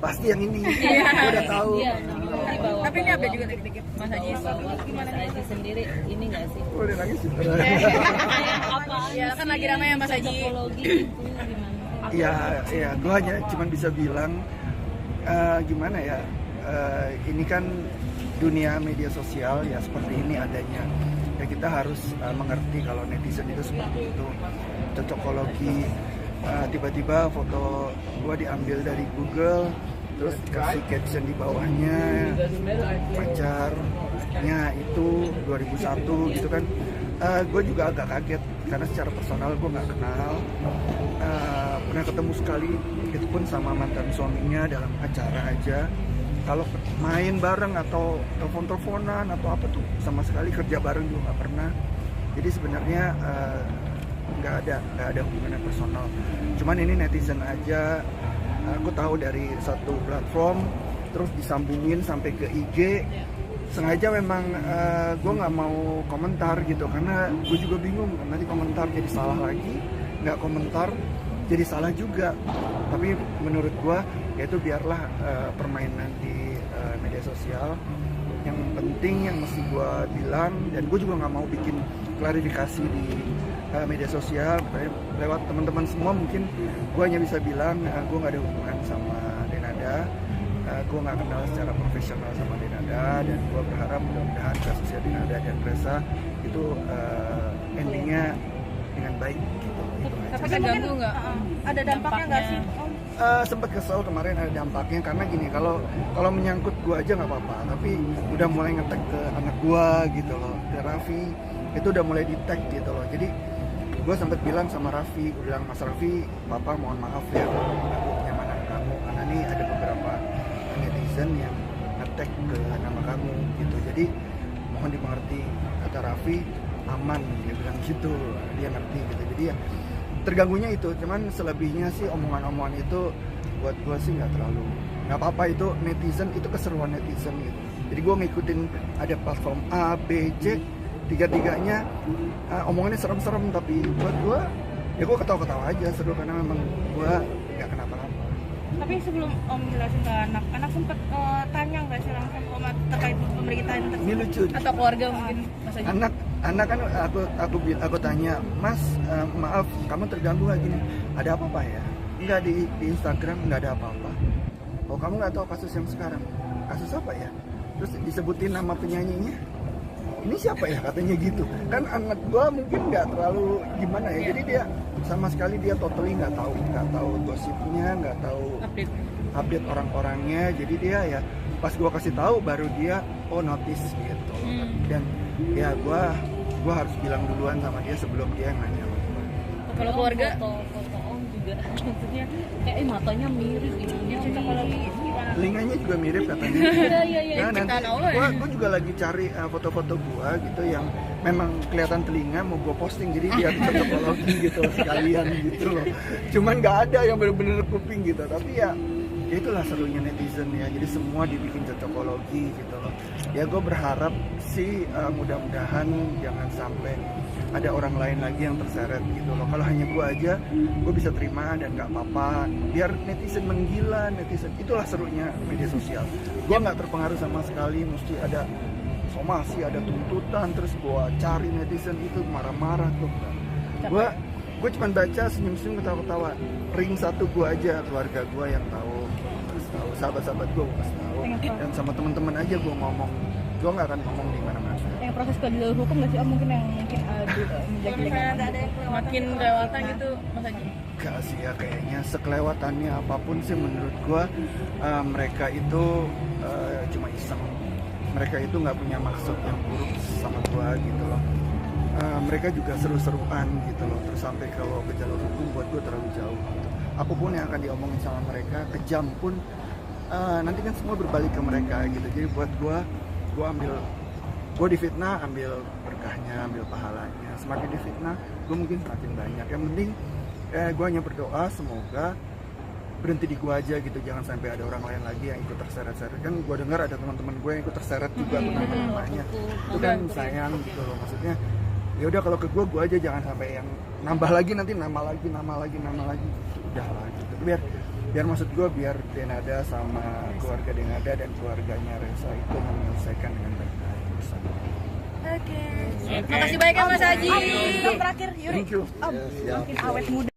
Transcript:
pasti yang ini. Gue udah tahu. Tapi ini update juga dikit-dikit Mas Haji. Mas Haji sendiri ini nggak sih? Udah nangis. Apa? Ya kan lagi ramai ya Mas Haji. Psikologi itu gimana? Iya, gue hanya cuman bisa bilang gimana ya, ini kan dunia media sosial ya seperti ini adanya. Ya kita harus mengerti kalau netizen itu seperti itu, cocokologi. Tiba-tiba foto gue diambil dari Google, terus dikasih caption di bawahnya, pacarnya itu 2001 gitu kan. Gue juga agak kaget karena secara personal gue nggak kenal, pernah ketemu sekali, itu pun sama mantan suaminya dalam acara aja. Kalau main bareng atau telepon-teleponan atau apa tuh sama sekali, kerja bareng juga nggak pernah. Jadi sebenarnya nggak ada hubungan personal. Cuman ini netizen aja. Aku tahu dari satu platform, terus disambungin sampai ke IG. Sengaja memang gue nggak mau komentar gitu, karena gue juga bingung nanti komentar jadi salah lagi, nggak komentar jadi salah juga. Tapi menurut gue ya itu biarlah permainan di media sosial. Yang penting yang mesti gue bilang, dan gue juga nggak mau bikin klarifikasi di media sosial lewat teman-teman semua. Mungkin gue hanya bisa bilang gue nggak ada hubungan sama Denada, gue nggak kenal secara profesional sama Denada, dan gue berharap mudah-mudahan kasusnya Denada dan Reza itu endingnya dengan baik gitu. Tapi ganggu nggak? Ada dampaknya nggak sih? Sempat kesel kemarin ada dampaknya, karena gini, kalau menyangkut gue aja nggak apa-apa, tapi udah mulai nge-tag ke anak gue gitu loh, ke Raffi itu udah mulai di-tag gitu loh. Jadi gue sempat bilang sama Raffi, gue bilang, Mas Raffi, Papa mohon maaf ya kalau aku kenyamanan kamu, karena ini ada beberapa netizen yang nge-tag ke nama kamu gitu. Jadi mohon dimengerti, kata Raffi, aman, dia bilang gitu, dia ngerti gitu. Jadi ya terganggunya itu, cuman selebihnya sih omongan-omongan itu buat gue sih nggak apa-apa. Itu netizen, itu keseruan netizen gitu. Jadi gue ngikutin ada platform A, B, C, tiga-tiganya omongannya serem-serem, tapi buat gue ya gue ketawa-ketawa aja, seru, karena memang gue nggak kenapa-napa. Tapi sebelum Om jelasin ke anak sempat tanya nggak sih langsung ke Om terkait pemberitaan tersebut? Ini lucu Atau keluarga mungkin Mas Haji? Anak kan aku tanya, Mas, maaf kamu terganggu nggak gini, ada apa-apa ya? Enggak, di Instagram nggak ada apa-apa. Oh, kamu nggak tahu kasus yang sekarang? Kasus apa ya? Terus disebutin nama penyanyinya, ini siapa ya, katanya gitu. Kan anak gua mungkin nggak terlalu gimana ya, jadi dia sama sekali dia totally nggak tahu gosipnya, nggak tahu update orang-orangnya. Jadi dia ya pas gua kasih tahu baru dia notice gitu. Dan ya gua harus bilang duluan sama dia sebelum dia yang nanya. Kalau keluarga foto Om juga maksudnya kayak matanya mirip gitu. psikologi Telinganya juga mirip katanya. Iya. Nah, nanti gua juga lagi cari foto-foto gua gitu yang memang kelihatan telinga, mau gua posting, jadi biar cocokologi gitu sekalian gitu loh. Cuman nggak ada yang bener-bener kuping gitu. Tapi ya itulah serunya netizen ya. Jadi semua dibikin cocokologi gitu loh. Ya gue berharap sih mudah-mudahan jangan sampai ada orang lain lagi yang terseret gitu loh. Kalau hanya gue aja, gue bisa terima dan nggak apa-apa. Biar netizen menggila, netizen, itulah serunya media sosial. Gue nggak terpengaruh sama sekali, mesti ada somasi, ada tuntutan, terus gue cari netizen itu marah-marah tuh. Gue cuma baca senyum-senyum, ketawa-ketawa. Ring satu gue aja, keluarga gue yang tahu, sahabat-sahabat gue kasih tahu, dan sama teman-teman aja gue ngomong. Gue nggak akan ngomong di mana-mana. yang proses ke jalur hukum nggak sih Om, mungkin yang menjelek-jelekan makin kelewatan gitu Mas Haji? Gak sih ya, kayaknya sekelewatannya apapun sih menurut gue mereka itu cuma iseng. Mereka itu nggak punya maksud yang buruk sama gue gitu loh. Mereka juga seru-seruan gitu loh. Terus sampai kalau ke jalur hukum buat gue terlalu jauh gitu. Apapun yang akan diomongin sama mereka, kejam pun nanti kan semua berbalik ke mereka gitu. Jadi buat gue difitnah, ambil berkahnya, ambil pahalanya. Semakin difitnah, gue mungkin semakin banyak. Yang penting gue hanya berdoa semoga berhenti di gue aja gitu, jangan sampai ada orang lain lagi yang ikut terseret-seret. Kan gue dengar ada teman-teman gue yang ikut terseret juga nama-namanya. Itu kan sayang gitu loh, maksudnya ya udah kalau ke gue aja, jangan sampai yang nambah lagi, nanti nama lagi udah lah gitu. Biar biar maksud gue biar Denada sama keluarga Denada dan keluarganya Reza itu menyelesaikan dengan baik-baik bersama. Oke. Makasih banyak ya Mas Haji. Yang terakhir Yuri. Thank you. Makin awet muda.